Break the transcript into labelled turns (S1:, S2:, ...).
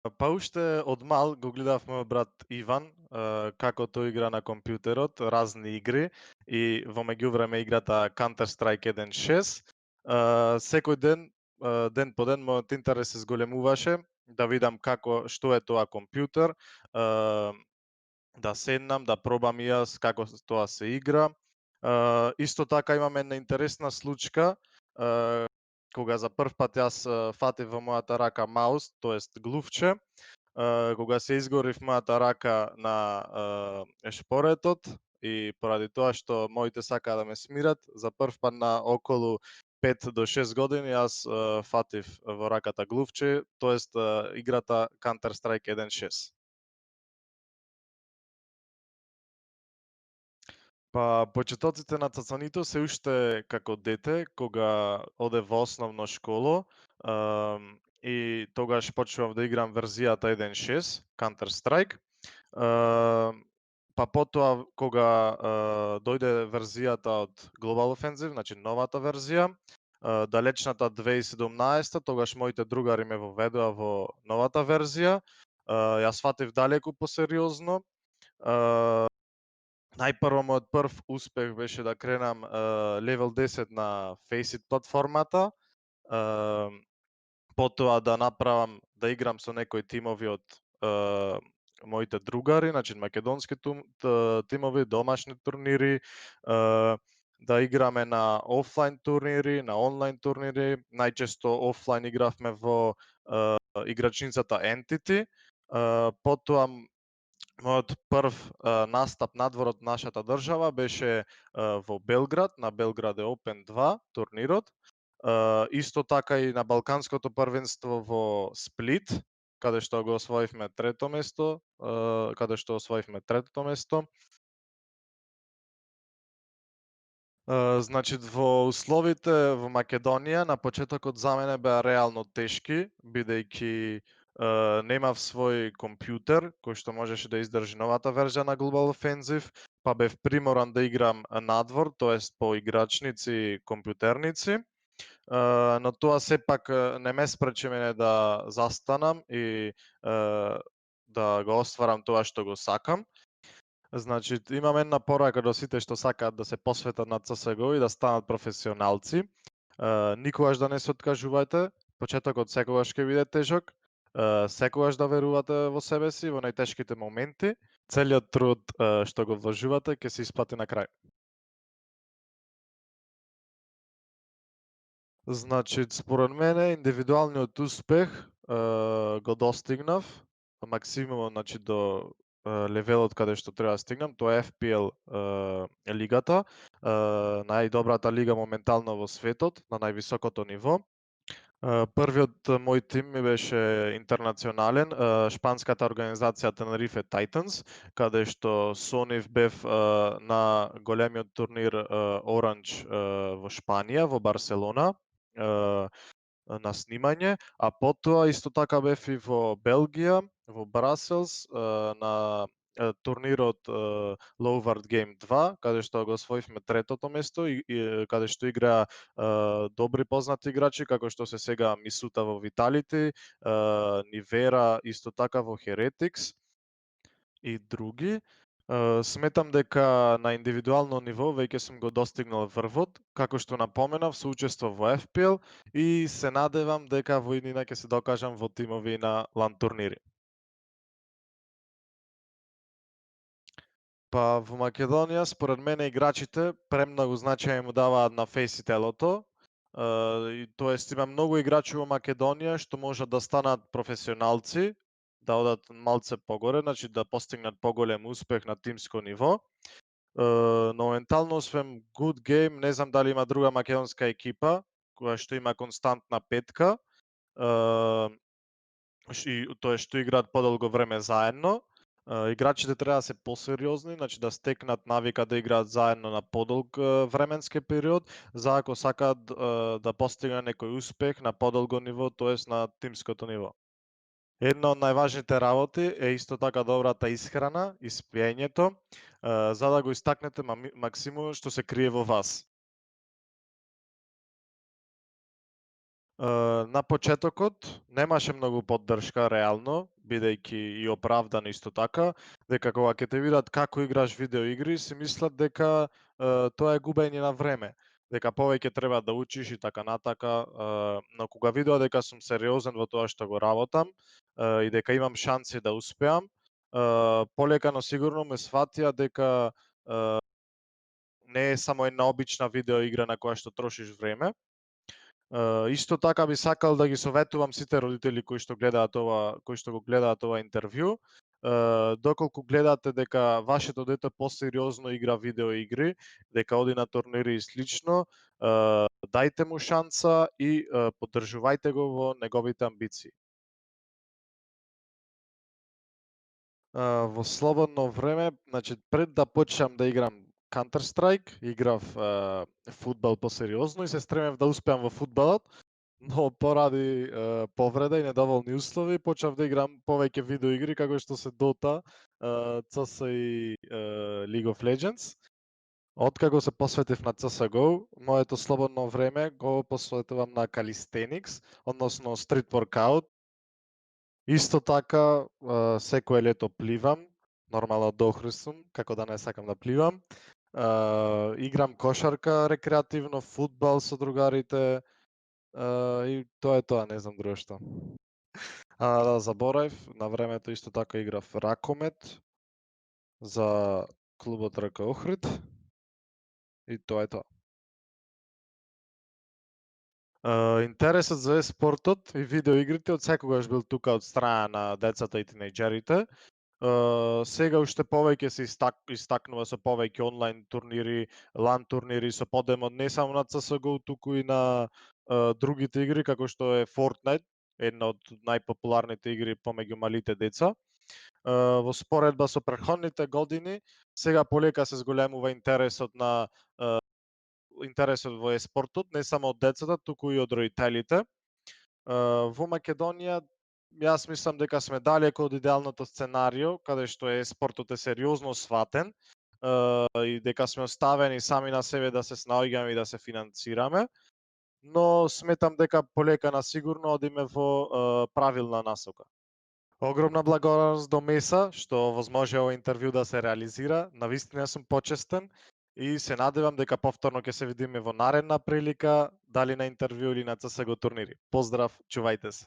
S1: Па уште од мал го гледав мојот брат Иван, како тој игра на компјутерот, разни игри и во меѓувреме играта Counter Strike 1.6. Секој ден, ден по ден, мојот интерес се зголемуваше да видам што е тоа компјутер, да седнам, да пробам и јас како тоа се игра. Исто така имам една интересна случка, кога за прв пат јас фатив во мојата рака маус, тоест глувче, кога се изгорив мојата рака на шпоретот и поради тоа што моите сакаа да ме смират, за прв пат на околу 5 до 6 години јас фатив во раката глувче, тоест играта Counter Strike 1.6. Па, почетоците на цацањето се уште како дете, кога одев во основно школо, и тогаш почнував да играм верзијата 1.6, Counter Strike. Па потоа кога дојде верзијата од Global Offensive, значи новата верзија, далечната 2017, тогаш моите другари ме воведоа во новата верзија. Јас фатив далеку посериозно. Најпрво мојот прв успех беше да кренам левел 10 на Faceit платформата, потоа да направам да играм со некои тимови од моите другари, значи македонски тимови, домашни турнири, да играме на офлайн турнири, на онлайн турнири, најчесто офлайн игравме во играчницата Entity, потоа мојот прв настап надвор од нашата држава беше во Белград, на Белграде Open 2 турнирот. Исто така и на Балканското првенство во Сплит, каде што го освоивме трето место, каде што освоивме третото место. Значи во условите во Македонија на почетокот за мене беа реално тешки, бидејќи немав свој компјутер кој што можеше да издржи новата верзија на Global Offensive, па бев приморан да играм надвор, тоест по играчници, компјутерници. Но тоа сепак не ме спречи мене да застанам и да го остварам тоа што го сакам. Значи, имам една порака до сите што сакаат да се посветат на CSGO и да станат професионалци. Никогаш да не се откажувајте, почетокот секогаш ќе биде тежок, секогаш да верувате во себе си во најтешките моменти. Целиот труд што го вложувате ќе се исплати на крај. Значи, според мене, индивидуалниот успех го достигнав, максимумот, значи до левелот каде што треба да стигнам, тоа е FPL лигата, најдобрата лига моментално во светот, на највисокото ниво. Првиот мој тим ми беше интернационален, шпанската организација Tenerife Titans, каде што со нив бев на големиот турнир Orange во Шпанија, во Барселона, на снимање, а потоа исто така бев и во Белгија, во Браселс, на турнирот Loward Game 2, каде што го освоивме третото место и каде што играа добри познати играчи, како што се сега Мисута во Vitality, Нивера исто така во Heretics и други. Сметам дека на индивидуално ниво веќе сум го достигнал врвот, како што напоменав, со учество во FPL и се надевам дека во иднина ќе се докажам во тимови на лан турнири. Па во Македонија, според мене, играчите премногу значење му даваат на фейс и телото. Тоест има многу играчи во Македонија што можат да станат професионалци, да одат малце погоре, значи да постигнат поголем успех на тимско ниво. Но ментално освен Good Game, не знам дали има друга македонска екипа која што има константна петка, тоа што играат подолго време заедно. Играчите треба да се посериозни, значи да стекнат навика да играат заедно на подолг временски период, за ако сакаат да постигнат некој успех на подолго ниво, тоест на тимското ниво. Една од најважните работи е исто така добрата исхрана и спиењето, за да го истакнете максимумот што се крие во вас. На почетокот немаше многу поддршка реално, бидејќи и оправдано исто така, дека кога ќе те видат како играш видеоигри, си мислат дека тоа е губење на време, дека повеќе треба да учиш и така натака, но кога видоа дека сум сериозен во тоа што го работам и дека имам шанси да успеам, полека но сигурно ме сватија дека не е само една обична видеоигра на која што трошиш време. Исто така би сакал да ги советувам сите родители кои што го гледаат ова интервју, доколку гледате дека вашето дете посериозно игра видеоигри, дека оди на турнири и слично, дајте му шанса и поддржувајте го во неговите амбиции. Во слободно време, значи пред да почнам да играм Counter Strike, играв фудбал посериозно и се стремев да успеам во фудбалот, но поради повреда и недоволни услови почнав да играм повеќе видеоигри како што се Dota, CS и League of Legends. Откако се посветив на CS:GO, моето слободно време го посветувам на calisthenics, односно street workout. Исто така, секое лето пливам, нормално дохри сум, како да не сакам да пливам. Играм кошарка рекреативно, фудбал со другарите, и тоа е тоа, не знам друго што. Да заборавив, на времето исто така играв ракомет за клубот РК Охрид и тоа е тоа. Интересот за спортот и видеоигрите од секогаш бил тука од страна на децата и тинејџерите. Сега уште повеќе се истакнува со повеќе онлайн турнири, лан турнири со подемот не само на CS:GO, туку и на другите игри како што е Fortnite, една од најпопуларните игри помеѓу малите деца. Во споредба со претходните години, сега полека се зголемува интересот во еспортот, не само од децата, туку и од родителите. Во Македонија, јас мислам дека сме далеко од идеалното сценарио, каде што еспортот е сериозно сватен и дека сме оставени сами на себе да се снаоѓаме и да се финансираме, но сметам дека полека на сигурно одиме во правилна насока. Огромна благодарност до Меса што овозможи овој интервју да се реализира. Навистина сум почестен и се надевам дека повторно ќе се видиме во наредна прилика, дали на интервју или на CS:GO турнири. Поздрав, чувајте се.